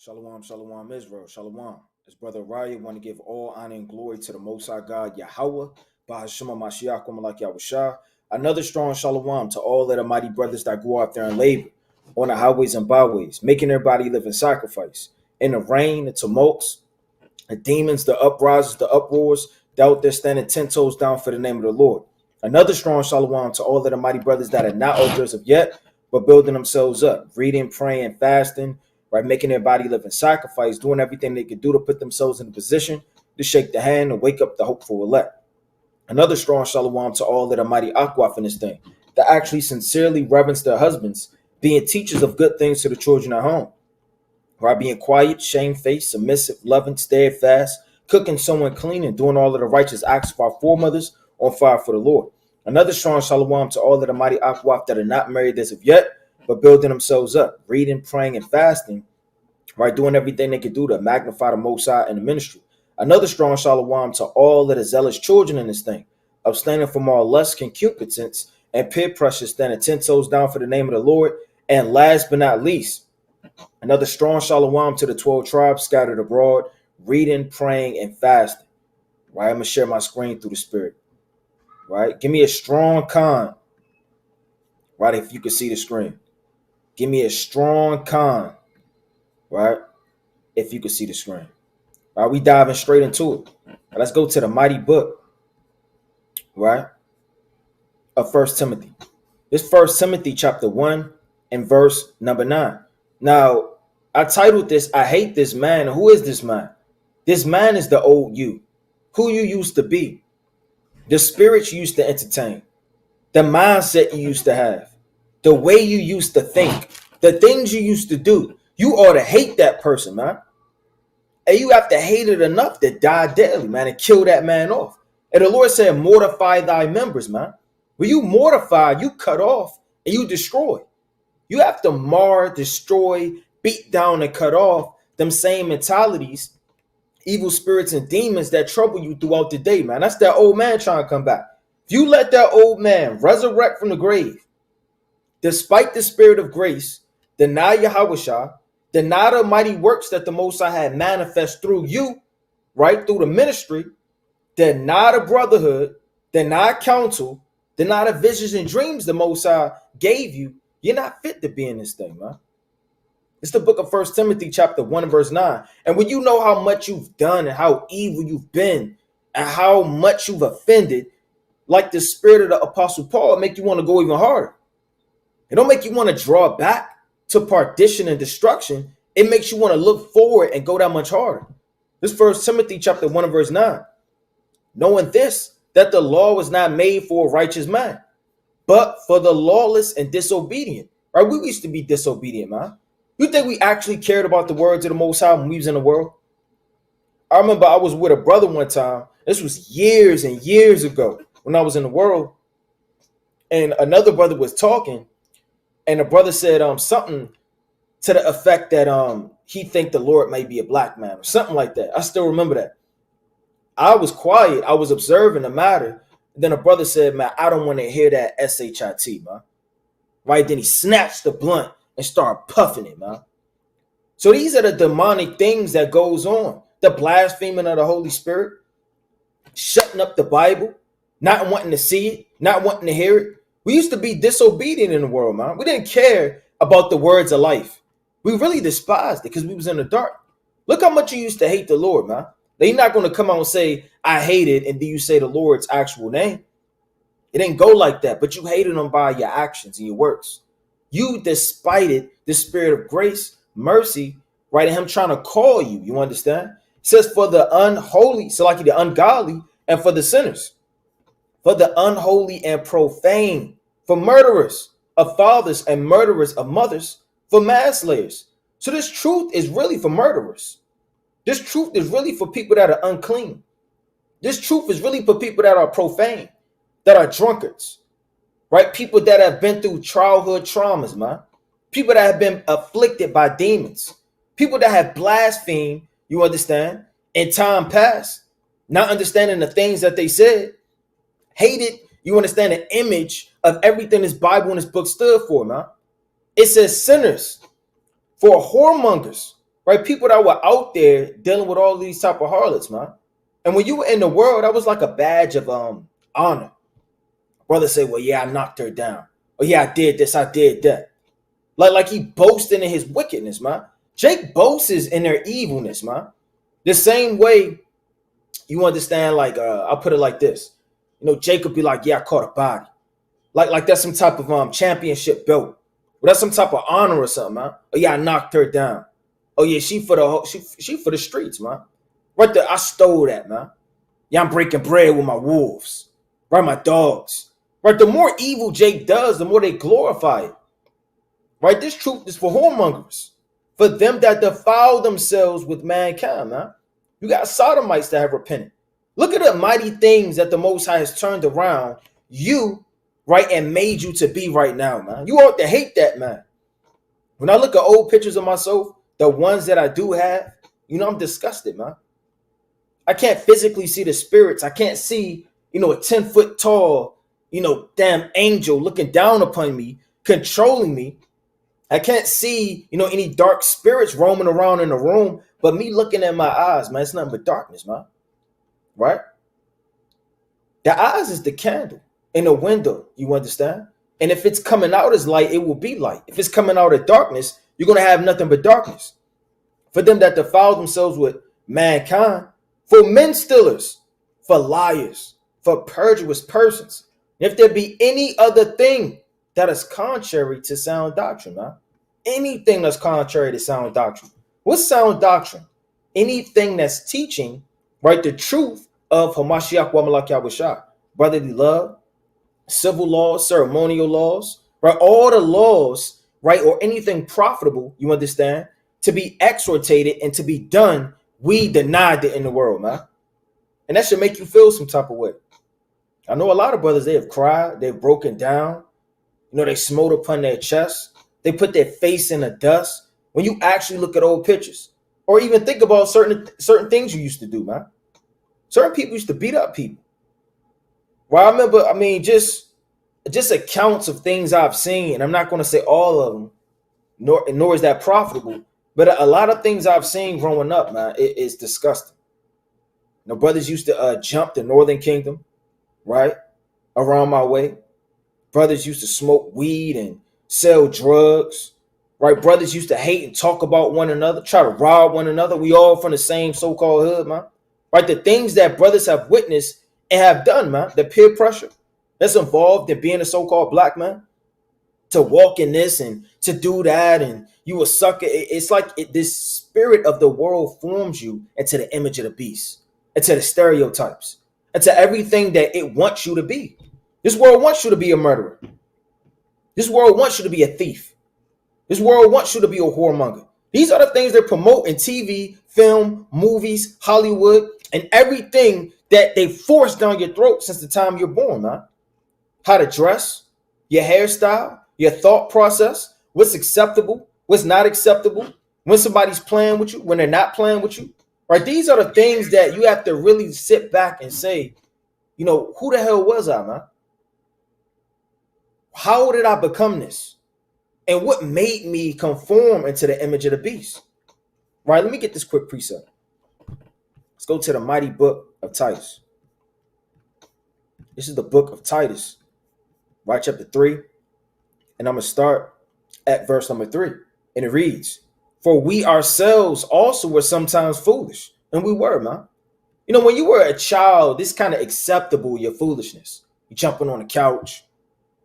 Shalom, shalom, Israel, shalom. As Brother Raya want to give all honor and glory to the Most High God, Yahweh, Bahashima Mashiach, Malak Yahushua. Another strong shalom to all of the mighty brothers that go out there and labor on the highways and byways, making their body live in sacrifice. In the rain, the tumults, the demons, the uprises, the uproars, doubt they're standing 10 toes down for the name of the Lord. Another strong shalom to all of the mighty brothers that are not elders of yet, but building themselves up, reading, praying, fasting, right, making their body live in sacrifice, doing everything they could do to put themselves in a position to shake the hand and wake up the hopeful elect. Another strong shalom to all of the mighty Akwaf in this thing, that actually sincerely reverence their husbands, being teachers of good things to the children at home. Right, being quiet, shamefaced, submissive, loving, steadfast, cooking, sewing, cleaning, doing all of the righteous acts of our foremothers on fire for the Lord. Another strong shalom to all of the mighty Akwaf that are not married as of yet, but building themselves up, reading, praying, and fasting, right, doing everything they can do to magnify the Most High and the ministry. Another strong shalom to all of the zealous children in this thing, abstaining from all lust, concupiscence, and peer pressure, standing 10 toes down for the name of the Lord. And last but not least, another strong shalom to the 12 tribes scattered abroad, reading, praying, and fasting. Right, I'm going to share my screen through the Spirit. Right, give me a strong con. Right, if you can see the screen. Give me a strong con. Right, if you can see the screen. All right, we diving straight into it. Now, let's go to the mighty book, right, of 1 Timothy. This 1 Timothy chapter 1 and verse number 9. Now, I titled this, I Hate This Man. Who is this man? This man is the old you, who you used to be, the spirits you used to entertain, the mindset you used to have, the way you used to think, the things you used to do. You ought to hate that person, man. And you have to hate it enough to die daily, man, and kill that man off. And the Lord said, mortify thy members, man. When you mortify, you cut off and you destroy. You have to mar, destroy, beat down, and cut off them same mentalities, evil spirits and demons that trouble you throughout the day, man. That's that old man trying to come back. If you let that old man resurrect from the grave, despite the spirit of grace, deny Yahweh, deny the mighty works that the Most High had manifest through you, right, through the ministry, deny the brotherhood, deny counsel, deny the visions and dreams the Most High gave you, you're not fit to be in this thing, man. It's the book of 1 Timothy chapter 1 and verse 9. And when you know how much you've done and how evil you've been and how much you've offended, like the spirit of the Apostle Paul, make you want to go even harder. It don't make you want to draw back to perdition and destruction. It makes you want to look forward and go that much harder. This 1 Timothy chapter 1 and verse 9. Knowing this, that the law was not made for a righteous man, but for the lawless and disobedient. Right? We used to be disobedient, man. You think we actually cared about the words of the Most High when we was in the world? I remember I was with a brother one time. This was years and years ago when I was in the world. And another brother was talking. And the brother said something to the effect that he think the Lord may be a black man or something like that. I still remember that. I was quiet. I was observing the matter. And then a brother said, man, I don't want to hear that SHIT, man. Right? Then he snatched the blunt and started puffing it, man. So these are the demonic things that goes on. The blaspheming of the Holy Spirit, shutting up the Bible, not wanting to see it, not wanting to hear it. We used to be disobedient in the world, man. We didn't care about the words of life. We really despised it because we was in the dark. Look how much you used to hate the Lord, man. They're not going to come out and say, I hate it, and then you say the Lord's actual name. It didn't go like that, but you hated them by your actions and your works. You despited the spirit of grace, mercy, right? And him trying to call you, you understand? It says for the unholy, so like the ungodly, and for the sinners. For the unholy and profane, for murderers of fathers and murderers of mothers, for manslayers. So this truth is really for murderers. This truth is really for people that are unclean. This truth is really for people that are profane, that are drunkards, right? People that have been through childhood traumas, man. People that have been afflicted by demons. People that have blasphemed, you understand, in time past, not understanding the things that they said. Hated, you understand, the image of everything this Bible and this book stood for, man. It says sinners, for whoremongers, right? People that were out there dealing with all these type of harlots, man. And when you were in the world, that was like a badge of honor. Brother say, well, yeah, I knocked her down. Oh yeah, I did this, I did that. Like he boasting in his wickedness, man. Jake boasts in their evilness, man. The same way you understand, like I'll put it like this. You know, Jake would be like, yeah, I caught a body. Like that's some type of championship belt. Well, that's some type of honor or something, man. Oh yeah, I knocked her down. Oh yeah, she for the streets, man. Right there, I stole that, man. Yeah, I'm breaking bread with my wolves. Right, my dogs. Right, the more evil Jake does, the more they glorify it. Right, this truth is for whoremongers, for them that defile themselves with mankind, man. You got sodomites that have repented. Look at the mighty things that the Most High has turned around you, right, and made you to be right now, man. You ought to hate that, man. When I look at old pictures of myself, the ones that I do have, you know, I'm disgusted, man. I can't physically see the spirits. I can't see, you know, a 10-foot tall, you know, damn angel looking down upon me, controlling me. I can't see, you know, any dark spirits roaming around in the room, but me looking at my eyes, man, it's nothing but darkness, man. Right? The eyes is the candle in the window, you understand? And if it's coming out as light, it will be light. If it's coming out of darkness, you're going to have nothing but darkness. For them that defile themselves with mankind, for men stealers, for liars, for perjurous persons. If there be any other thing that is contrary to sound doctrine, man. Anything that's contrary to sound doctrine. What's sound doctrine? Anything that's teaching, right, the truth of Hamashiach wa Malak Yahushua, brotherly love, civil laws, ceremonial laws, right? All the laws, right, or anything profitable, you understand, to be exhortated and to be done, we denied it in the world, man. And that should make you feel some type of way. I know a lot of brothers, they have cried, they've broken down, you know, they smote upon their chest, they put their face in the dust. When you actually look at old pictures, or even think about certain things you used to do, man. Certain people used to beat up people. Well, I remember, just accounts of things I've seen, and I'm not going to say all of them, nor is that profitable, but a lot of things I've seen growing up, man, it's disgusting. You know, brothers used to jump the Northern Kingdom, right, around my way. Brothers used to smoke weed and sell drugs, right? Brothers used to hate and talk about one another, try to rob one another. We all from the same so-called hood, man. Right? The things that brothers have witnessed and have done, man, the peer pressure that's involved in being a so-called black man, to walk in this and to do that, and you a sucker. It's like this spirit of the world forms you into the image of the beast, into the stereotypes, into everything that it wants you to be. This world wants you to be a murderer. This world wants you to be a thief. This world wants you to be a whoremonger. These are the things they promote in TV, film, movies, Hollywood, and everything that they force down your throat since the time you're born, man. How to dress, your hairstyle, your thought process, what's acceptable, what's not acceptable, when somebody's playing with you, when they're not playing with you. Right? These are the things that you have to really sit back and say, you know, who the hell was I, man? How did I become this? And what made me conform into the image of the beast? Right, let me get this quick precept. Let's go to the mighty book of Titus. This is the book of Titus, right, chapter 3. And I'm going to start at verse number 3. And it reads, "For we ourselves also were sometimes foolish." And we were, man. You know, when you were a child, this kind of acceptable, your foolishness. You jumping on the couch,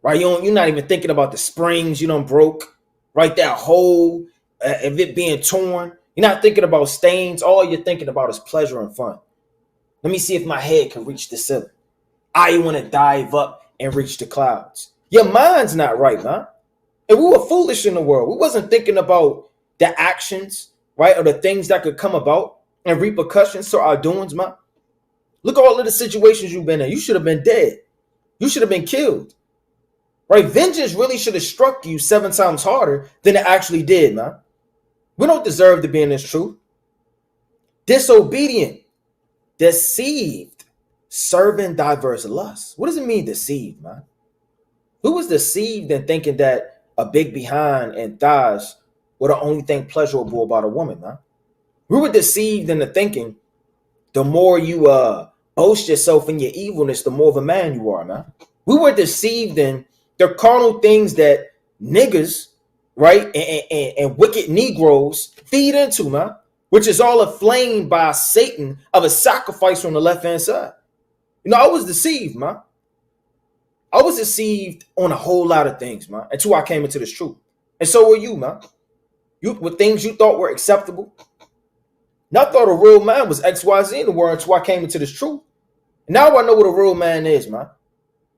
right? You're not even thinking about the springs you done broke, right? That hole, of it being torn. You're not thinking about stains. All you're thinking about is pleasure and fun. Let me see if my head can reach the ceiling. I want to dive up and reach the clouds. Your mind's not right, man. And we were foolish in the world. We wasn't thinking about the actions, right, or the things that could come about and repercussions to our doings, man. Look at all of the situations you've been in. You should have been dead. You should have been killed. Right? Vengeance really should have struck you 7 times harder than it actually did, man. We don't deserve to be in this truth. Disobedient, deceived, serving diverse lusts. What does it mean, deceived, man? Who was deceived in thinking that a big behind and thighs were the only thing pleasurable about a woman, man? We were deceived into thinking the more you boast yourself in your evilness, the more of a man you are, man. We were deceived in the carnal things that niggas, right, and wicked Negroes feed into, man, which is all aflamed by Satan of a sacrifice on the left-hand side. You know, I was deceived, man. I was deceived on a whole lot of things, man, until I came into this truth. And so were you, man. You with things you thought were acceptable. Now I thought a real man was XYZ in the world until I came into this truth. Now I know what a real man is, man.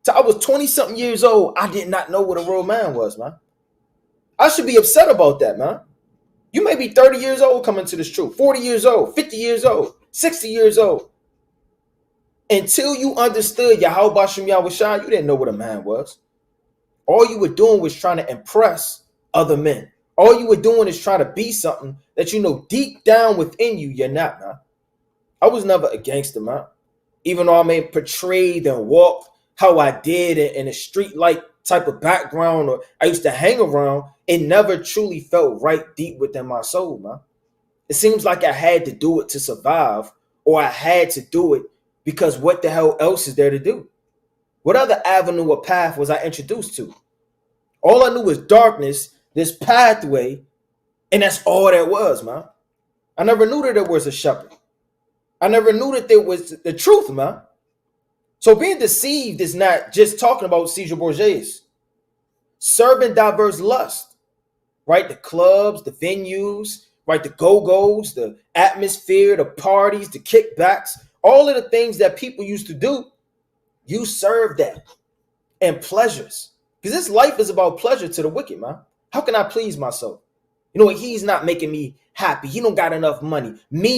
So I was 20-something years old. I did not know what a real man was, man. I should be upset about that, man. You may be 30 years old coming to this truth, 40 years old, 50 years old, 60 years old. Until you understood Yahweh Bashem Yahushua, you didn't know what a man was. All you were doing was trying to impress other men. All you were doing is trying to be something that you know deep down within you, you're not, man. I was never a gangster, man. Even though I may portrayed and walked how I did in a street-like type of background, or I used to hang around, it never truly felt right deep within my soul, man. It seems like I had to do it to survive, or I had to do it because what the hell else is there to do? What other avenue or path was I introduced to? All I knew was darkness, this pathway, and that's all there was, man. I never knew that there was a shepherd. I never knew that there was the truth, man. So being deceived is not just talking about Caesar Borgias. Serving diverse lust, right? The clubs, the venues, right? The go-go's, the atmosphere, the parties, the kickbacks, all of the things that people used to do, you serve that. And pleasures. Because this life is about pleasure to the wicked, man. How can I please myself? You know, he's not making me happy. He don't got enough money. Me.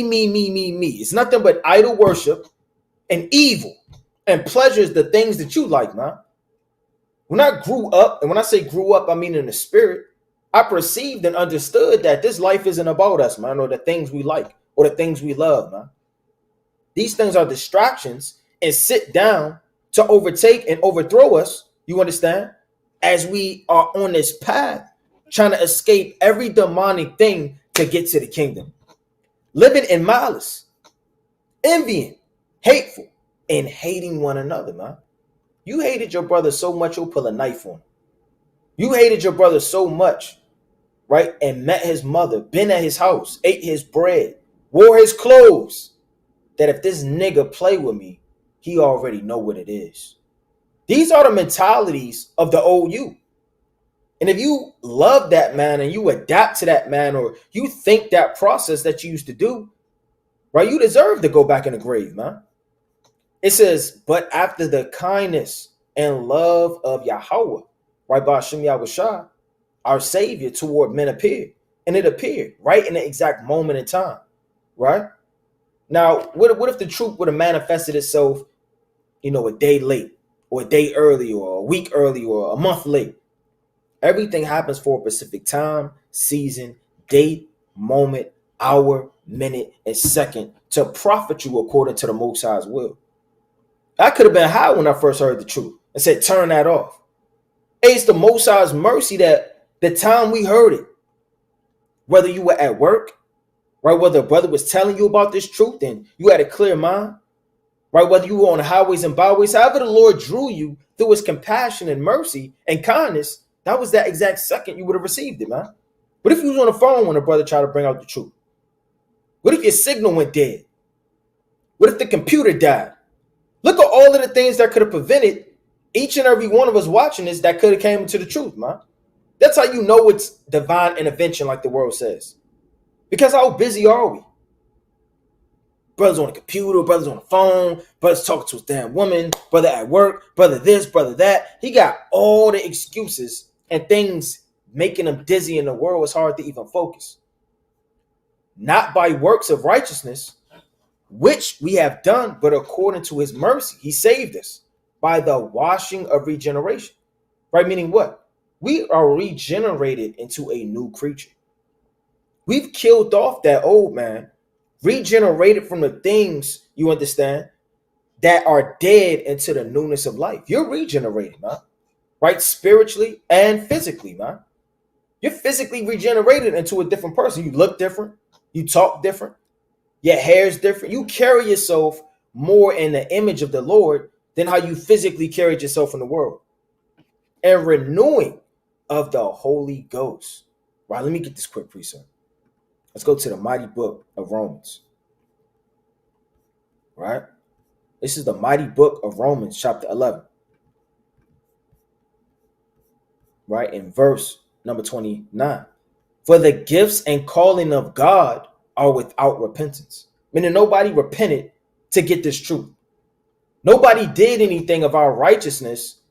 It's nothing but idol worship and evil. And pleasure is the things that you like, man. When I grew up, and when I say grew up, I mean in the spirit, I perceived and understood that this life isn't about us, man, or the things we like, or the things we love, man. These things are distractions and sit down to overtake and overthrow us, you understand, as we are on this path, trying to escape every demonic thing to get to the kingdom. Living in malice, envying, hateful, and hating one another, man. You hated your brother so much, you'll pull a knife on him. You hated your brother so much, right? And met his mother, been at his house, ate his bread, wore his clothes, that if this nigga play with me, he already know what it is. These are the mentalities of the old you. And if you love that man and you adapt to that man, or you think that process that you used to do, right, you deserve to go back in the grave, man. It says, but after the kindness and love of Yahweh, right, Bashem Yahushua, our Savior toward men appeared. And it appeared right in the exact moment in time, right? Now, what if the truth would have manifested itself, you know, a day late, or a day early, or a week early, or a month late? Everything happens for a specific time, season, date, moment, hour, minute, and second to profit you according to the Most High's will. I could have been high when I first heard the truth and said, turn that off. It's the Most High's mercy that the time we heard it, whether you were at work, right, whether a brother was telling you about this truth and you had a clear mind, right, whether you were on the highways and byways, however the Lord drew you through his compassion and mercy and kindness, that was that exact second you would have received it, man. What if you was on the phone when a brother tried to bring out the truth? What if your signal went dead? What if the computer died? Look at all of the things that could have prevented each and every one of us watching this that could have came into the truth, man. That's how you know it's divine intervention, like the world says. Because how busy are we? Brothers on the computer, brothers on the phone, brothers talking to his damn woman, brother at work, brother this, brother that. He got all the excuses and things making him dizzy in the world. It's hard to even focus. Not by works of righteousness, which we have done, but according to his mercy, he saved us by the washing of regeneration. Right? Meaning what? We are regenerated into a new creature. We've killed off that old man, regenerated from the things, you understand, that are dead into the newness of life. You're regenerated, man. Right? Spiritually and physically, man. You're physically regenerated into a different person. You look different. You talk different. Your hair is different. You carry yourself more in the image of the Lord than how you physically carried yourself in the world. And renewing of the Holy Ghost. Right, let me get this quick precept. Let's go to the mighty book of Romans. Right? This is the mighty book of Romans, chapter 11. Right? In verse number 29. For the gifts and calling of God are without repentance. Meaning nobody repented to get this truth. Nobody did anything of our righteousness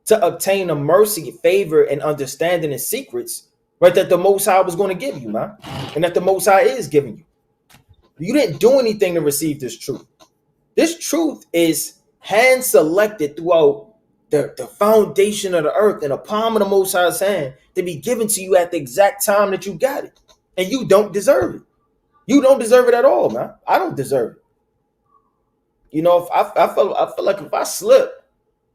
to obtain a mercy, favor, and understanding and secrets, right, that the Most High was going to give you, man. And that the Most High is giving you. You didn't do anything to receive this truth. This truth is hand selected throughout the foundation of the earth in the palm of the Most High's hand to be given to you at the exact time that you got it. And you don't deserve it. You don't deserve it at all, man. I don't deserve it. You know, if I feel like if I slip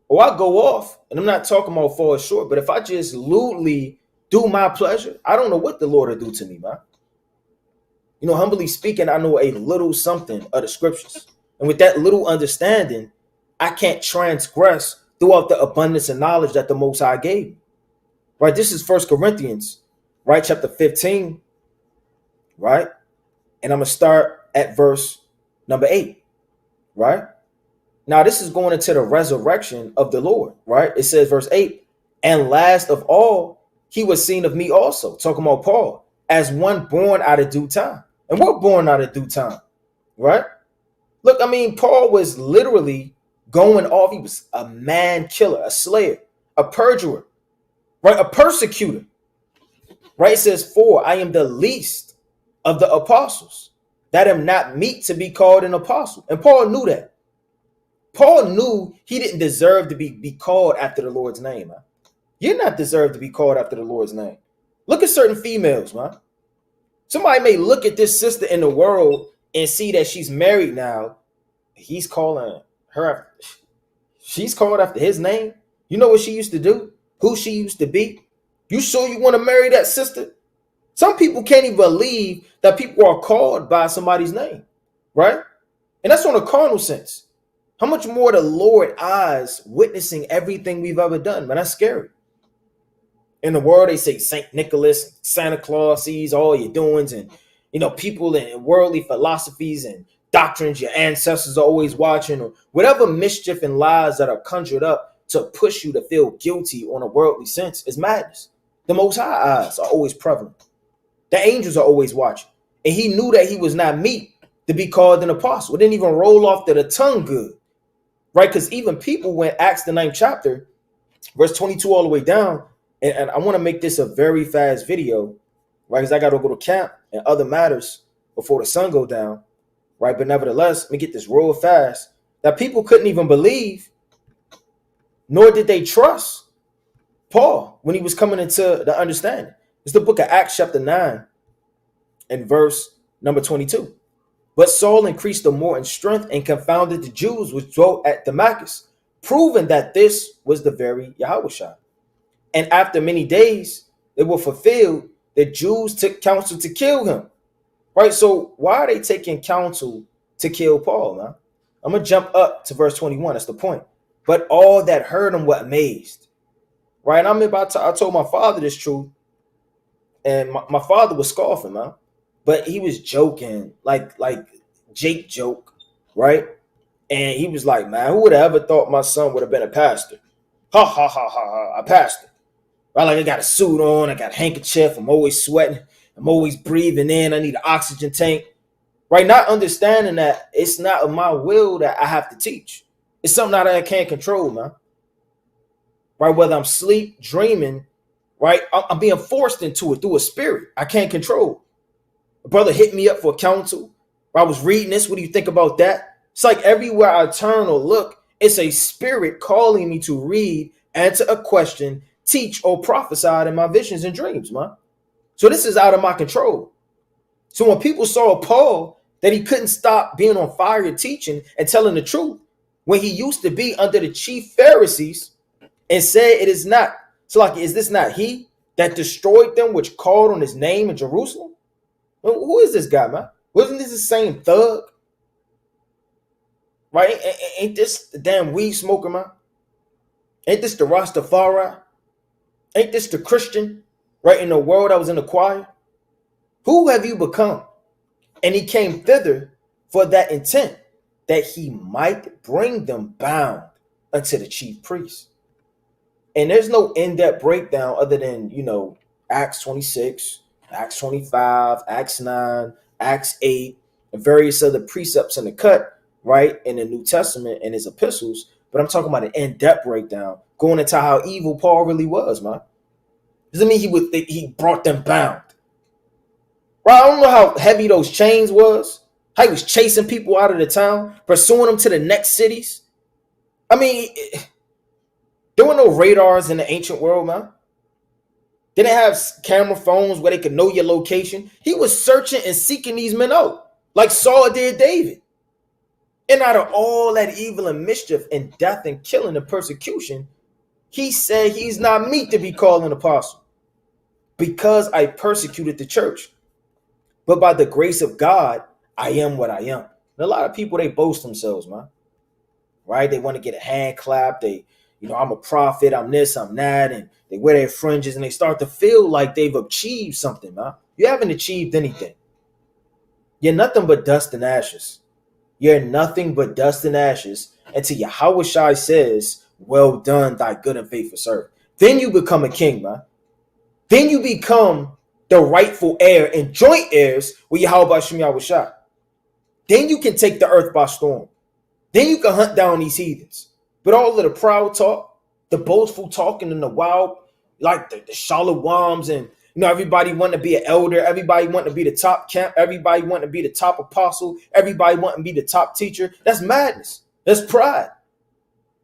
or I go off, and I'm not talking about fall short, but if I just lewdly do my pleasure, I don't know what the Lord will do to me, man. You know, humbly speaking, I know a little something of the scriptures. And with that little understanding, I can't transgress throughout the abundance of knowledge that the Most High gave me. Right? This is 1 Corinthians, right? Chapter 15, right? And I'm going to start at verse number 8, right? Now, this is going into the resurrection of the Lord, right? It says, verse 8, and last of all, he was seen of me also, talking about Paul, as one born out of due time. And we're born out of due time, right? Look, I mean, Paul was literally going off. He was a man killer, a slayer, a perjurer, right? A persecutor, right? It says, for I am the least of the apostles, that am not meet to be called an apostle. And Paul knew that. Paul knew he didn't deserve to be called after the Lord's name, man. You're not deserved to be called after the Lord's name. Look at certain females, man. Somebody may look at this sister in the world and see that she's married now. He's calling her, she's called after his name. You know what she used to do? Who she used to be? You sure you want to marry that sister? Some people can't even believe that people are called by somebody's name, right? And that's on a carnal sense. How much more the Lord eyes witnessing everything we've ever done, man? That's scary. In the world, they say St. Nicholas, Santa Claus sees all your doings, and you know, people in worldly philosophies and doctrines your ancestors are always watching, or whatever mischief and lies that are conjured up to push you to feel guilty on a worldly sense is madness. The Most High eyes are always prevalent. The angels are always watching. And he knew that he was not meet to be called an apostle. It didn't even roll off to the tongue good, right? Because even people, when Acts the 9th chapter, verse 22 all the way down, and I want to make this a very fast video, right? Because I got to go to camp and other matters before the sun go down, right? But nevertheless, let me get this real fast. That people couldn't even believe, nor did they trust Paul when he was coming into the understanding. It's the book of Acts chapter 9 and verse number 22. But Saul increased the more in strength and confounded the Jews which dwelt at Damascus, proving that this was the very Yahushua. And after many days, they were fulfilled. The Jews took counsel to kill him. Right? So why are they taking counsel to kill Paul, man? I'm going to jump up to verse 21. That's the point. But all that heard him were amazed. Right? I told my father this truth. And my father was scoffing, man. But he was joking, like Jake joke, right? And he was like, man, who would have ever thought my son would have been a pastor? Ha, ha, ha, ha, ha, a pastor. Right, like I got a suit on, I got a handkerchief, I'm always sweating, I'm always breathing in, I need an oxygen tank. Right, not understanding that it's not of my will that I have to teach. It's something that I can't control, man. Right, whether I'm asleep, dreaming, right, I'm being forced into it through a spirit I can't control. A brother hit me up for counsel. I was reading this, what do you think about that? It's like everywhere I turn or look, it's a spirit calling me to read, answer a question, teach, or prophesy in my visions and dreams, man. So this is out of my control. So when people saw Paul, that he couldn't stop being on fire teaching and telling the truth, when he used to be under the chief Pharisees, and said it is not. So like, is this not he that destroyed them which called on his name in Jerusalem? Well, who is this guy, man? Wasn't this the same thug? Right? Ain't this the damn weed smoker, man? Ain't this the Rastafari? Ain't this the Christian? Right, in the world I was in the choir? Who have you become? And he came thither for that intent, that he might bring them bound unto the chief priest. And there's no in-depth breakdown other than, Acts 26, Acts 25, Acts 9, Acts 8, and various other precepts in the cut, right, in the New Testament and his epistles. But I'm talking about an in-depth breakdown, going into how evil Paul really was, man. Doesn't mean he brought them bound. Right? I don't know how heavy those chains was, how he was chasing people out of the town, pursuing them to the next cities. I mean, there were no radars in the ancient world, man. They didn't have camera phones where they could know your location. He was searching and seeking these men out, like Saul did David. And out of all that evil and mischief and death and killing and persecution, he said he's not meet to be called an apostle, because I persecuted the church. But by the grace of God, I am what I am. And a lot of people, they boast themselves, man. Right? They want to get a hand clap. They, I'm a prophet, I'm this, I'm that. And they wear their fringes and they start to feel like they've achieved something, man. You haven't achieved anything. You're nothing but dust and ashes. You're nothing but dust and ashes until Yahushua says, well done, thy good and faithful servant. Then you become a king, man. Then you become the rightful heir and joint heirs with Yahweh Shem Yahushua. Then you can take the earth by storm. Then you can hunt down these heathens. But all of the proud talk, the boastful talking, and the wild, like the shalawams, and everybody wanting to be an elder, everybody wanting to be the top camp, everybody wanting to be the top apostle, everybody wanting to be the top teacher. That's madness. That's pride.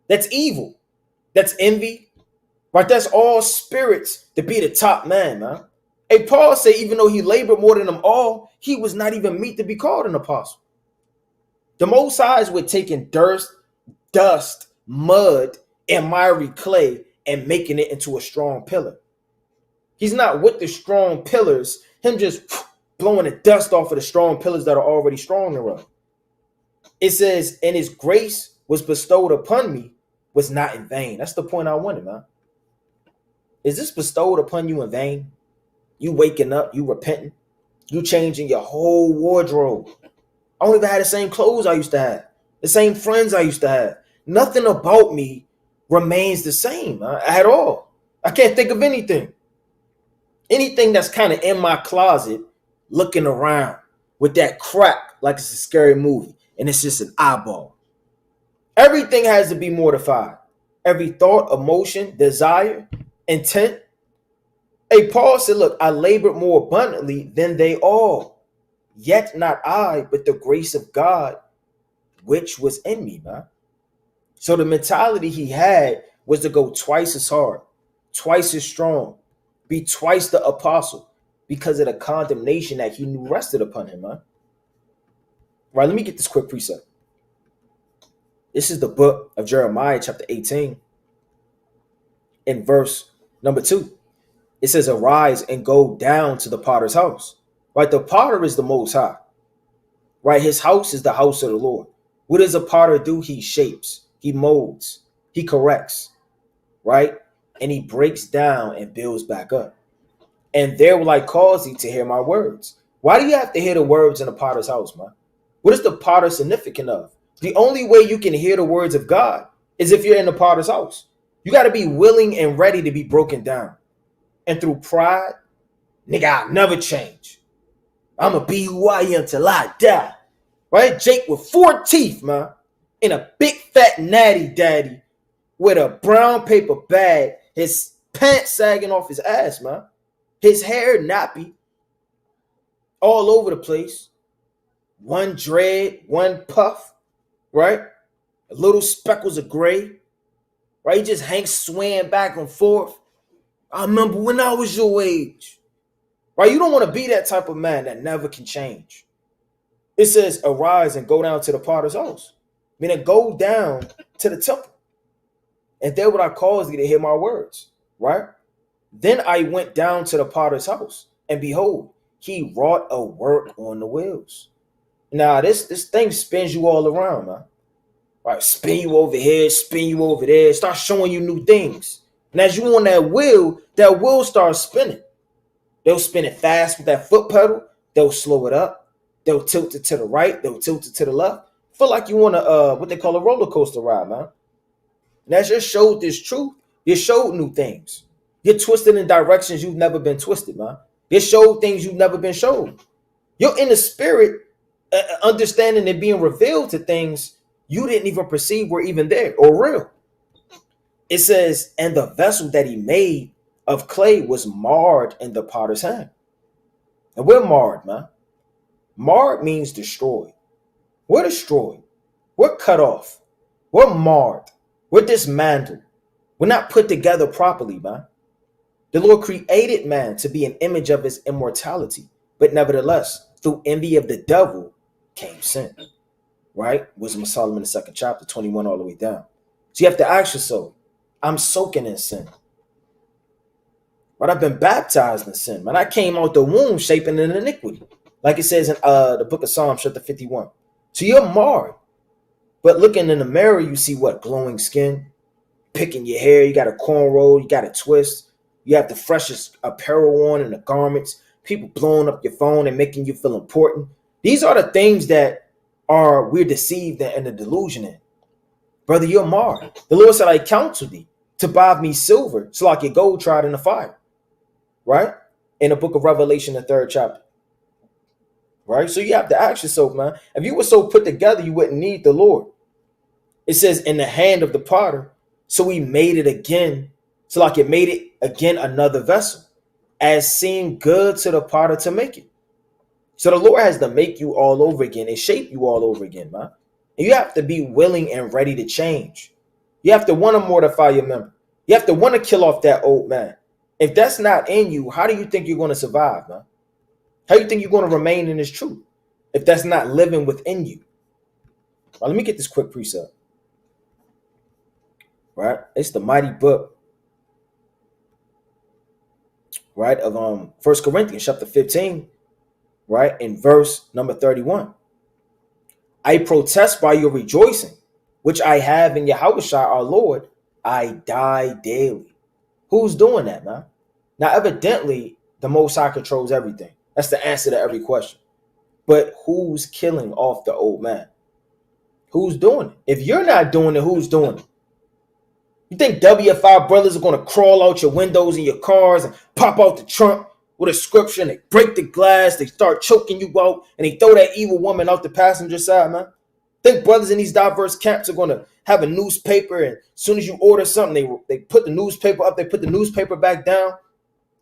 That's evil. That's envy. Right? That's all spirits to be the top man, man. Hey, Paul said even though he labored more than them all, he was not even meet to be called an apostle. The Most Highs were taking dust, mud, and miry clay and making it into a strong pillar. He's not with the strong pillars, him just blowing the dust off of the strong pillars that are already strong around. It says, and his grace was bestowed upon me was not in vain. That's the point I wanted, man. Is this bestowed upon you in vain? You waking up, you repenting, you changing your whole wardrobe. I don't even have the same clothes I used to have, the same friends I used to have. Nothing about me remains the same at all. I can't think of anything. Anything that's kind of in my closet, looking around with that crack like it's a scary movie, and it's just an eyeball. Everything has to be mortified. Every thought, emotion, desire, intent. Hey, Paul said, look, I labored more abundantly than they all. Yet not I, but the grace of God, which was in me, man. So the mentality he had was to go twice as hard, twice as strong, be twice the apostle, because of the condemnation that he knew rested upon him, man. Right, let me get this quick precept. This is the book of Jeremiah, chapter 18, in verse number 2. It says, arise and go down to the potter's house. Right, the potter is the Most High. Right, his house is the house of the Lord. What does a potter do? He shapes, he molds, he corrects, right? And he breaks down and builds back up. And there will I cause thee to hear my words. Why do you have to hear the words in the potter's house, man? What is the potter significant of? The only way you can hear the words of God is if you're in the potter's house. You got to be willing and ready to be broken down. And through pride, nigga, I'll never change. I'm going to be who I am till I die. Right? Jake with 4 teeth, man. In a big fat natty daddy with a brown paper bag. His pants sagging off his ass, man. His hair nappy. All over the place. One dread, one puff. Right? A little speckles of gray. Right? He just hangs swaying back and forth. I remember when I was your age. Right? You don't want to be that type of man that never can change. It says, arise and go down to the potter's house. Meaning go down to the temple. And there would I cause thee to hear my words. Right? Then I went down to the potter's house. And behold, he wrought a work on the wheels. Now this thing spins you all around, man. Right, spin you over here, spin you over there, start showing you new things. And as you on that wheel starts spinning. They'll spin it fast with that foot pedal. They'll slow it up. They'll tilt it to the right. They'll tilt it to the left. Feel like you on a what they call a roller coaster ride, man. And as you showed this truth, you showed new things. You're twisted in directions you've never been twisted, man. You showed things you've never been showed. You're in the spirit, understanding and being revealed to things you didn't even perceive were even there or real. It says, and the vessel that he made of clay was marred in the potter's hand. And we're marred, man. Marred means destroyed. We're destroyed. We're cut off. We're marred. We're dismantled. We're not put together properly, man. The Lord created man to be an image of his immortality. But nevertheless, through envy of the devil came sin. Right? Wisdom of Solomon, the 2nd chapter, 21 all the way down. So you have to ask yourself, I'm soaking in sin. But I've been baptized in sin, man. I came out the womb shaping in iniquity. Like it says in the book of Psalms, chapter 51. So you're marred. But looking in the mirror, you see what? Glowing skin, picking your hair, you got a cornrow, you got a twist, you have the freshest apparel on and the garments, people blowing up your phone and making you feel important. These are the things that we're deceived and the delusion in. Brother, you're marred. The Lord said, I counsel thee to buy me silver, so like your gold tried in the fire. Right? In the book of Revelation, the 3rd chapter. Right? So you have to ask yourself, man, if you were so put together, you wouldn't need the Lord. It says in the hand of the potter, so he made it again. So like it made it again another vessel, as seemed good to the potter to make it. So the Lord has to make you all over again and shape you all over again, man. And you have to be willing and ready to change. You have to want to mortify your member. You have to want to kill off that old man. If that's not in you, how do you think you're going to survive, man? How do you think you're going to remain in this truth if that's not living within you? Well, let me get this quick precept. Right? It's the mighty book, right, of 1 Corinthians chapter 15, right, in verse number 31. I protest by your rejoicing, which I have in Yahushua our Lord, I die daily. Who's doing that, man? Now, evidently, the Most High controls everything. That's the answer to every question. But who's killing off the old man? Who's doing it? If you're not doing it, who's doing it? You think WFI brothers are going to crawl out your windows in your cars and pop out the trunk with a scripture and they break the glass, they start choking you out, and they throw that evil woman out the passenger side, man? Think brothers in these diverse camps are going to have a newspaper, and as soon as you order something, they put the newspaper up, they put the newspaper back down,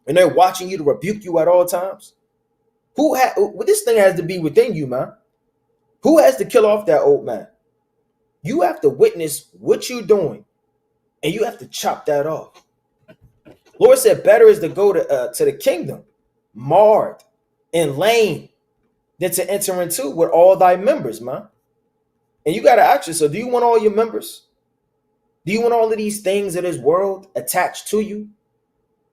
and they're watching you to rebuke you at all times? This thing has to be within you, man. Who has to kill off that old man? You have to witness what you're doing, and you have to chop that off. Lord said, better is to go to the kingdom, marred and lame, than to enter into with all thy members, man. And you got to ask yourself, do you want all your members? Do you want all of these things of this world attached to you?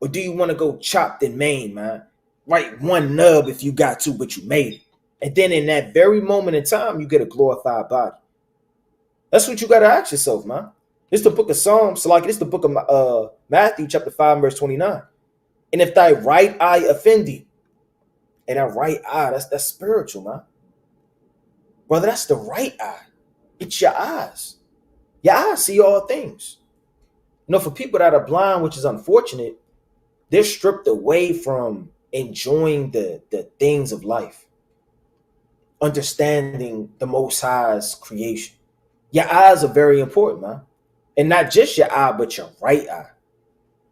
Or do you want to go chopped and maimed, man? Right, one nub if you got to, but you made it. And then in that very moment in time, you get a glorified body. That's what you got to ask yourself, man. It's the book of Psalms. So like it's the book of Matthew chapter 5, verse 29. And if thy right eye offend thee, and that right eye, that's spiritual, man. Brother, that's the right eye. It's your eyes. Your eyes see all things. You know, for people that are blind, which is unfortunate, they're stripped away from enjoying the things of life, understanding the Most High's creation. Your eyes are very important, man. And not just your eye, but your right eye.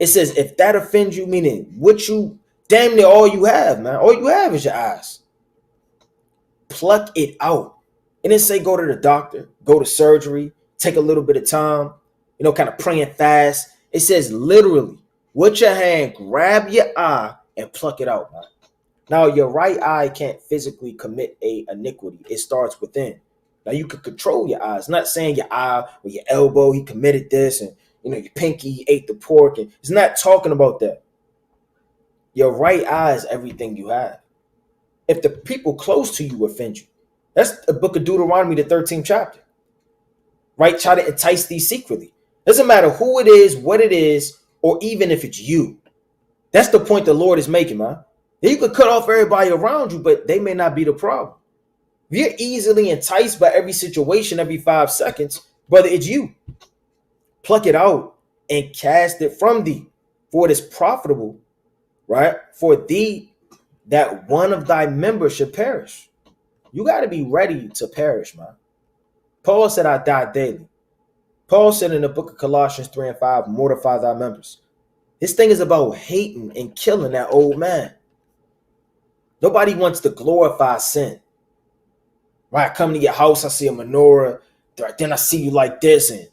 It says, if that offends you, meaning what you, damn near all you have, man. All you have is your eyes. Pluck it out. And then say, go to the doctor, go to surgery, take a little bit of time, you know, kind of praying fast. It says literally, with your hand, grab your eye and pluck it out, man. Now, your right eye can't physically commit a iniquity. It starts within. Now, you can control your eyes. Not saying your eye or your elbow, he committed this, and, you know, your pinky, he ate the pork. And it's not talking about that. Your right eye is everything you have. If the people close to you offend you, That's the book of Deuteronomy, the 13th chapter. Right? Try to entice thee secretly. Doesn't matter who it is, what it is, or even if it's you. That's the point the Lord is making, man. You could cut off everybody around you, but they may not be the problem. If you're easily enticed by every situation every 5 seconds, brother, it's you. Pluck it out and cast it from thee, for it is profitable, right? For thee that one of thy members should perish. You got to be ready to perish, man. Paul said, I die daily. Paul said in the book of Colossians 3 and 5, mortify thy members. This thing is about hating and killing that old man. Nobody wants to glorify sin. Right? I come to your house, I see a menorah, then I see you like this and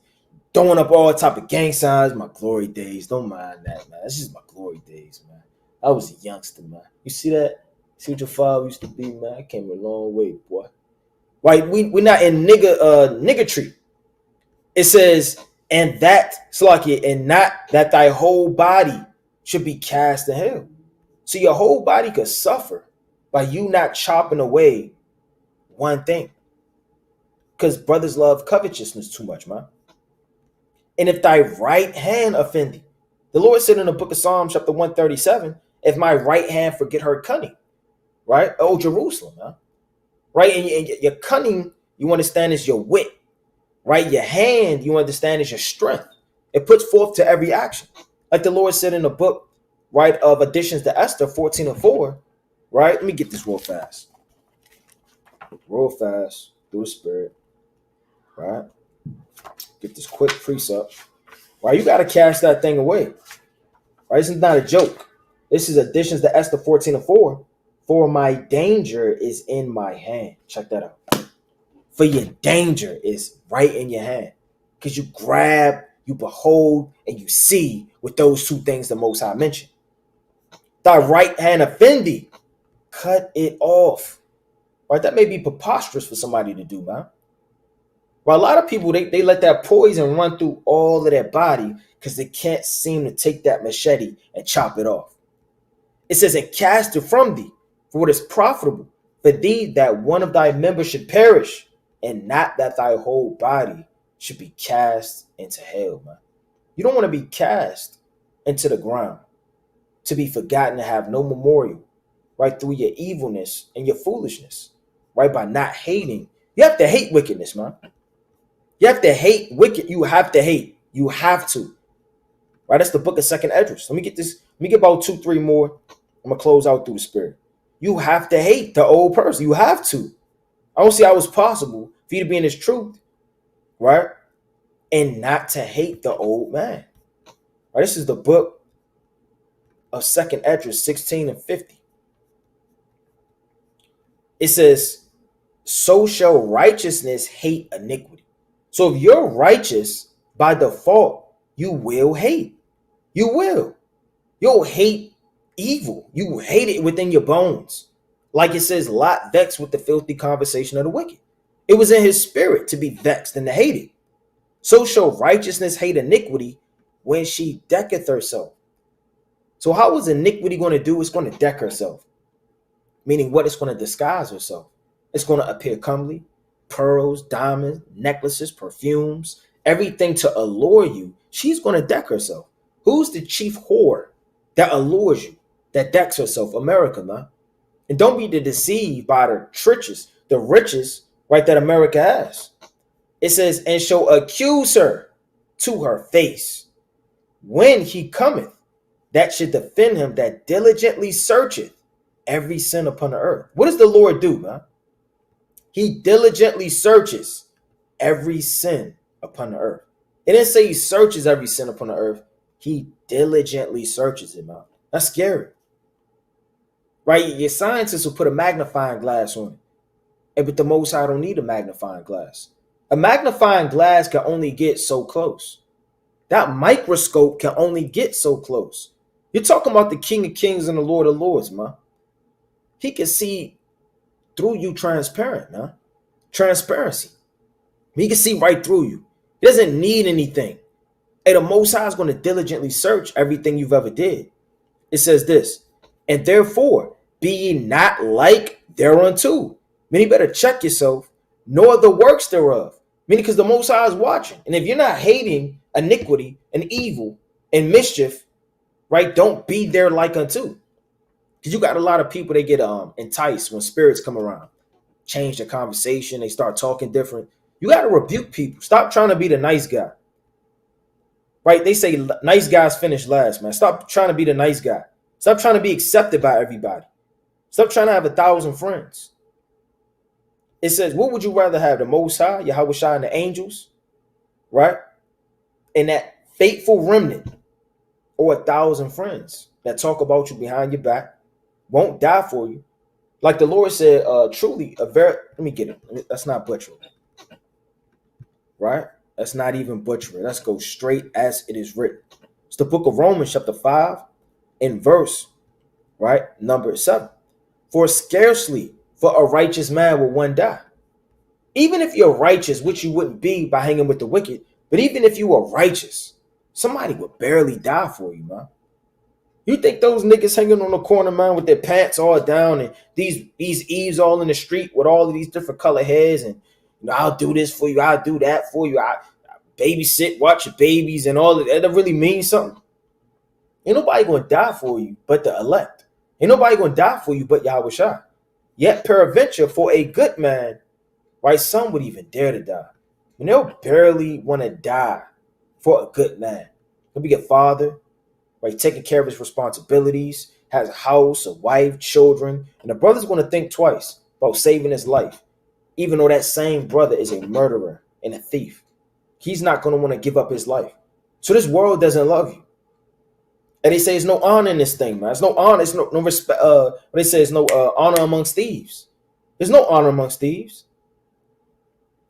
throwing up all type of gang signs. My glory days. Don't mind that, man. That's just my glory days, man. I was a youngster, man. You see that? See what your father used to be, man? I came a long way, boy. Right? We're not in niggatry. It says, and that, Slakia, and not that thy whole body should be cast to hell. So your whole body could suffer by you not chopping away one thing. Because brothers love covetousness too much, man. And if thy right hand offend thee, the Lord said in the book of Psalms, chapter 137, if my right hand forget her cunning, right? Oh, Jerusalem, huh? Right? And your cunning, you understand, is your wit, right? Your hand, you understand, is your strength. It puts forth to every action. Like the Lord said in the book, right, of Additions to Esther 14 and 4, right? Let me get this real fast. Real fast, through the Spirit, right? Get this quick precept. Right? You got to cast that thing away. Right? This is not a joke. This is Additions to Esther 14 and 4. For my danger is in my hand. Check that out. For your danger is right in your hand. Because you grab, you behold, and you see with those two things the Most High mentioned. Thy right hand offend thee. Cut it off. Right? That may be preposterous for somebody to do, man. Well, a lot of people, they let that poison run through all of their body because they can't seem to take that machete and chop it off. It says, and cast it from thee, for it is profitable for thee that one of thy members should perish, and not that thy whole body should be cast into hell, man. You don't want to be cast into the ground, to be forgotten, to have no memorial, right, through your evilness and your foolishness, right, by not hating. You have to hate wickedness, man. You have to hate wicked. You have to hate. You have to. Right? That's the book of 2nd Esdras. Let me get this. Let me get about 2-3 more. I'm going to close out through the Spirit. You have to hate the old person. You have to. I don't see how it's possible for you to be in this truth, right? And not to hate the old man. Right? This is the book of 2nd Esdras 16 and 50. It says, so shall righteousness hate iniquity. So if you're righteous, by default, you will hate. You will. You'll hate evil. You hate it within your bones. Like it says, Lot vexed with the filthy conversation of the wicked. It was in his spirit to be vexed and to hate it. So shall righteousness hate iniquity when she decketh herself. So how is iniquity going to do? It's going to deck herself. Meaning what? It's going to disguise herself. It's going to appear comely. Pearls, diamonds, necklaces, perfumes, everything to allure you. She's going to deck herself. Who's the chief whore that allures you, that decks herself? America, man. And don't be deceived by the riches, right, that America has. It says, and shall accuse her to her face when he cometh, that should defend him that diligently searcheth every sin upon the earth. What does the Lord do, man? He diligently searches every sin upon the earth. It didn't say he searches every sin upon the earth. He diligently searches it, man. That's scary. Right? Your scientists will put a magnifying glass on it. But the Most High don't need a magnifying glass. A magnifying glass can only get so close. That microscope can only get so close. You're talking about the King of Kings and the Lord of Lords, man. He can see through you transparent, man. Transparency. He can see right through you. He doesn't need anything. Hey, the Most High is going to diligently search everything you've ever did. It says this, and therefore be ye not like thereunto, Meaning you better check yourself, nor the works thereof. Meaning because the Most High is watching. And if you're not hating iniquity and evil and mischief, right, don't be there like unto. Because you got a lot of people that get enticed when spirits come around. Change the conversation. They start talking different. You got to rebuke people. Stop trying to be the nice guy. Right? They say nice guys finish last, man. Stop trying to be the nice guy. Stop trying to be accepted by everybody. Stop trying to have 1,000 friends. It says, what would you rather have? The Most High, Yahweh Shai, and the angels, right? And that faithful remnant, or 1,000 friends that talk about you behind your back, won't die for you. Like the Lord said, truly, let me get it. That's not butchering, right? That's not even butchering. Let's go straight as it is written. It's the book of Romans, chapter 5, in verse, right, number 7. For scarcely for a righteous man will one die. Even if you're righteous, which you wouldn't be by hanging with the wicked, but even if you were righteous, somebody would barely die for you, man. You think those niggas hanging on the corner, man, with their pants all down and these eaves all in the street with all of these different color hairs and, you know, I'll do this for you, I'll do that for you, I babysit, watch your babies and all of that. That really means something. Ain't nobody gonna die for you but the elect. Ain't nobody gonna die for you but Yahweh Shai. Yet peradventure for a good man, right, some would even dare to die. And they'll barely want to die for a good man. He'll be a father, right, taking care of his responsibilities, has a house, a wife, children, and the brother's going to think twice about saving his life, even though that same brother is a murderer and a thief. He's not going to want to give up his life. So this world doesn't love you. And they say there's no honor in this thing, man. There's no honor. There's no respect. They say there's no honor amongst thieves. There's no honor amongst thieves.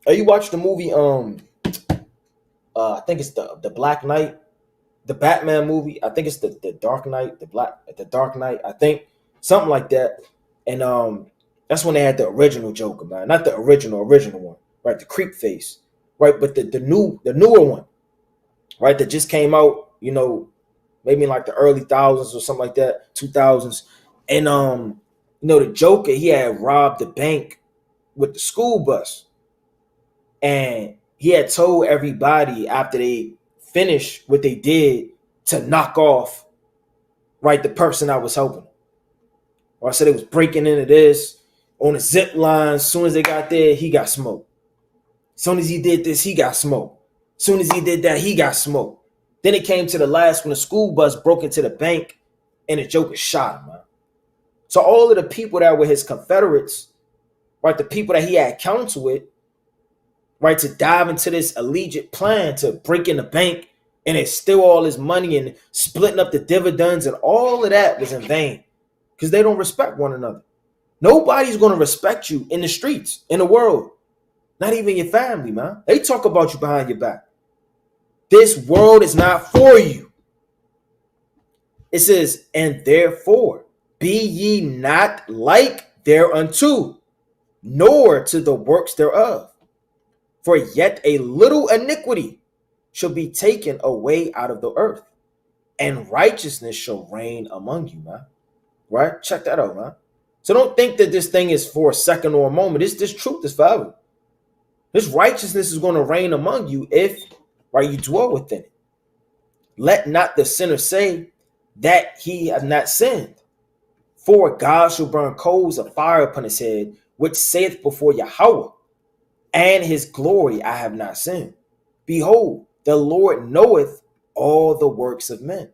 You watch the movie, I think it's the Black Knight, the Batman movie. I think it's the Dark Knight, the Dark Knight. I think something like that. And that's when they had the original Joker, man, not the original one, right? The creep face, right? But the newer one, right? That just came out, you know, maybe in like the early thousands or something like that, 2000s. And you know, the Joker, he had robbed the bank with the school bus. And he had told everybody after they finished what they did to knock off, right, the person that was helping. Or I said it was breaking into this on a zip line. As soon as they got there, he got smoked. As soon as he did this, he got smoked. As soon as he did that, he got smoked. Then it came to the last when the school bus broke into the bank and the Joker shot him, man. So all of the people that were his Confederates, right, the people that he had counsel with, right, to dive into this alleged plan to break in the bank and then steal all his money and splitting up the dividends and all of that was in vain because they don't respect one another. Nobody's going to respect you in the streets, in the world, not even your family, man. They talk about you behind your back. This world is not for you. It says, and therefore be ye not like thereunto, nor to the works thereof. For yet a little iniquity shall be taken away out of the earth, and righteousness shall reign among you, man. Right? Check that out, man. So don't think that this thing is for a second or a moment. This truth is forever. This righteousness is going to reign among you if, right, you dwell within it. Let not the sinner say that he has not sinned. For God shall burn coals of fire upon his head, which saith before Yahweh, and his glory I have not seen. Behold, the Lord knoweth all the works of men.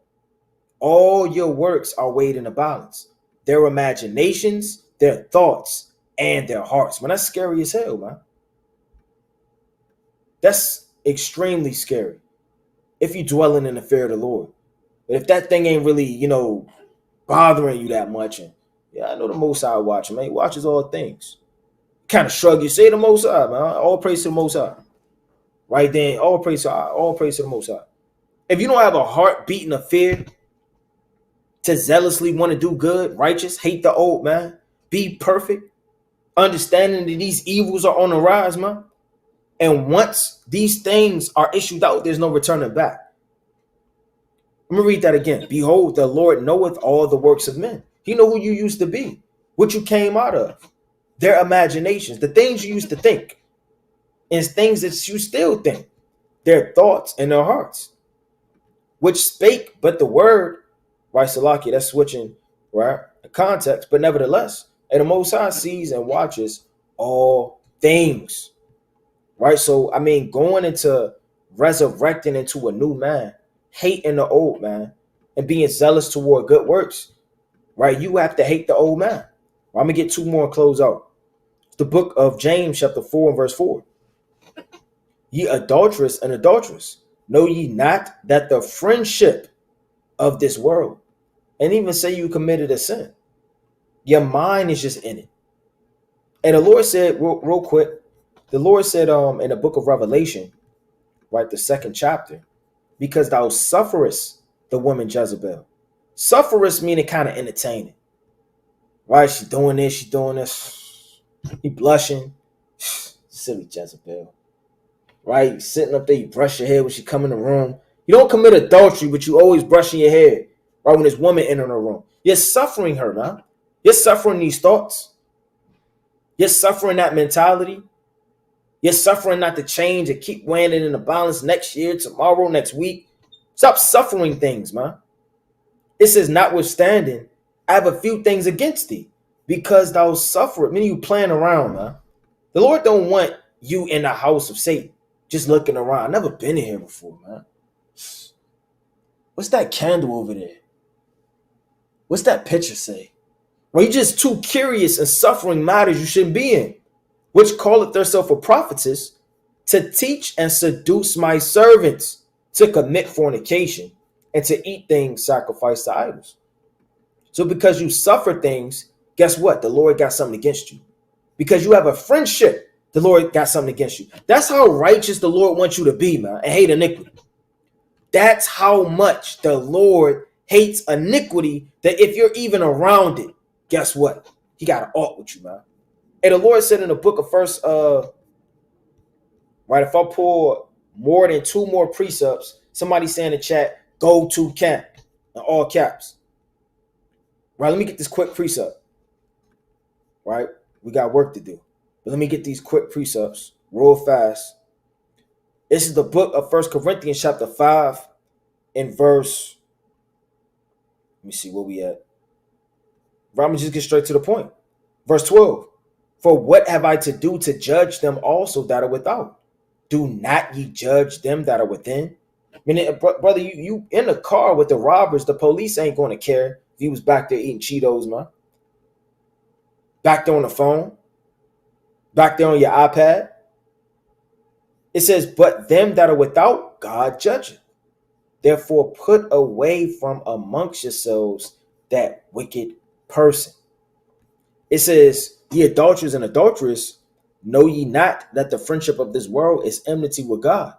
All your works are weighed in a balance. Their imaginations, their thoughts, and their hearts. Man, that's scary as hell, man. That's extremely scary if you're dwelling in the fear of the Lord. But if that thing ain't really, you know, bothering you that much, and yeah, I know the Most High watching, man. He watches all things. Kind of shrug you, say the Most High, man. All praise to the Most High. Right then, all praise to the Most High. If you don't have a heart beating of fear to zealously want to do good, righteous, hate the old, man, be perfect, understanding that these evils are on the rise, man. And once these things are issued out, there's no returning back. Let me read that again. Behold, the Lord knoweth all the works of men. He know who you used to be, what you came out of. Their imaginations, the things you used to think, and things that you still think, their thoughts and their hearts, which spake but the word, right? Salaki, that's switching, right? The context, but nevertheless, and the Most High sees and watches all things, right? So, I mean, going into resurrecting into a new man, hating the old man, and being zealous toward good works, right? You have to hate the old man. Well, I'm gonna get two more and close out. It's the book of James, chapter 4 and verse 4. Ye adulterous and adulteress, know ye not that the friendship of this world, and even say you committed a sin, your mind is just in it. And the Lord said, real quick, the Lord said in the book of Revelation, right, the second chapter, because thou sufferest the woman Jezebel. Sufferest meaning kind of entertaining. Right? She's doing this, she's doing this. He blushing. Silly Jezebel. Right? You sitting up there, you brush your hair when she come in the room. You don't commit adultery, but you always brushing your hair, right, when this woman entering the room. You're suffering her, man. You're suffering these thoughts. You're suffering that mentality. You're suffering not to change and keep weighing it in the balance next year, tomorrow, next week. Stop suffering things, man. It says, notwithstanding, I have a few things against thee, because thou sufferest. Meaning you playing around, man. The Lord don't want you in the house of Satan, just looking around. I've never been in here before, man. What's that candle over there? What's that picture say? Well, you're just too curious and suffering matters you shouldn't be in, which calleth theirself a prophetess, to teach and seduce my servants to commit fornication and to eat things sacrificed to idols. So because you suffer things, guess what? The Lord got something against you. Because you have a friendship, the Lord got something against you. That's how righteous the Lord wants you to be, man, and hate iniquity. That's how much the Lord hates iniquity, that if you're even around it, guess what? He got an ought with you, man. And the Lord said in the book of right, if I pull more than two more precepts, somebody say in the chat, go to camp, in all caps. Right, let me get this quick precept. Right, we got work to do. But let me get these quick precepts real fast. This is the book of 1 Corinthians chapter 5 and verse, let me see where we at. I'm going to just get straight to the point. Verse 12. For what have I to do to judge them also that are without? Do not ye judge them that are within? I mean, brother, you in the car with the robbers, the police ain't going to care if you was back there eating Cheetos, man. Back there on the phone. Back there on your iPad. It says, but them that are without, God judgeth. Therefore, put away from amongst yourselves that wicked person. It says, ye adulterers and adulteress, know ye not that the friendship of this world is enmity with God?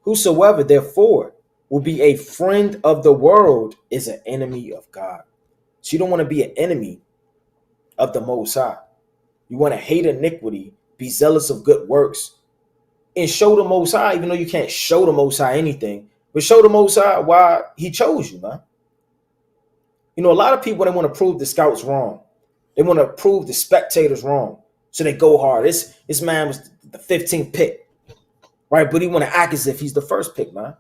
Whosoever, therefore, will be a friend of the world is an enemy of God. So you don't want to be an enemy of the Most High. You want to hate iniquity, be zealous of good works, and show the Most High, even though you can't show the Most High anything, but show the Most High why he chose you, man. You know, a lot of people, they want to prove the scouts wrong. They want to prove the spectators wrong. So they go hard. This man was the 15th pick, right? But he want to act as if he's the first pick, man.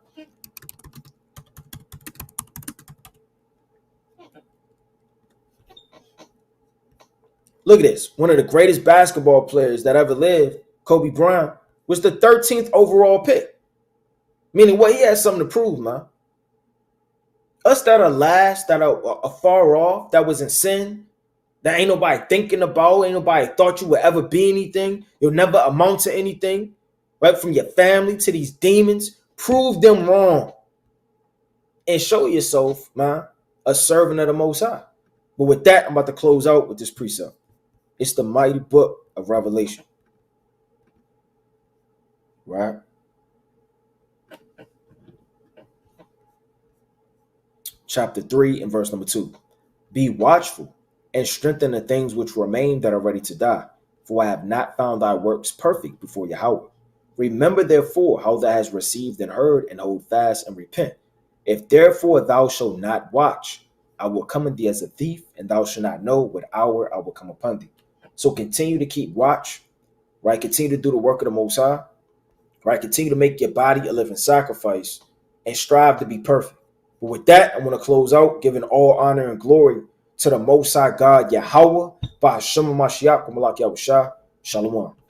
Look at this. One of the greatest basketball players that ever lived, Kobe Bryant, was the 13th overall pick. Meaning what? He has something to prove, man. Us that are last, that are far off, that was in sin, that ain't nobody thinking about, ain't nobody thought you would ever be anything, you'll never amount to anything, right? From your family to these demons, prove them wrong and show yourself, man, a servant of the Most High. But with that, I'm about to close out with this precept. It's the mighty book of Revelation, right? Chapter 3 and verse number 2. Be watchful and strengthen the things which remain that are ready to die, for I have not found thy works perfect before Yahweh. Remember therefore how thou hast received and heard, and hold fast and repent. If therefore thou shalt not watch, I will come on thee as a thief, and thou shalt not know what hour I will come upon thee. So continue to keep watch, right? Continue to do the work of the Most High, right? Continue to make your body a living sacrifice and strive to be perfect. But with that, I want to close out giving all honor and glory to the Most High God, Yahweh, by Hashem Mashiach, Malak Yahushua. Shalom.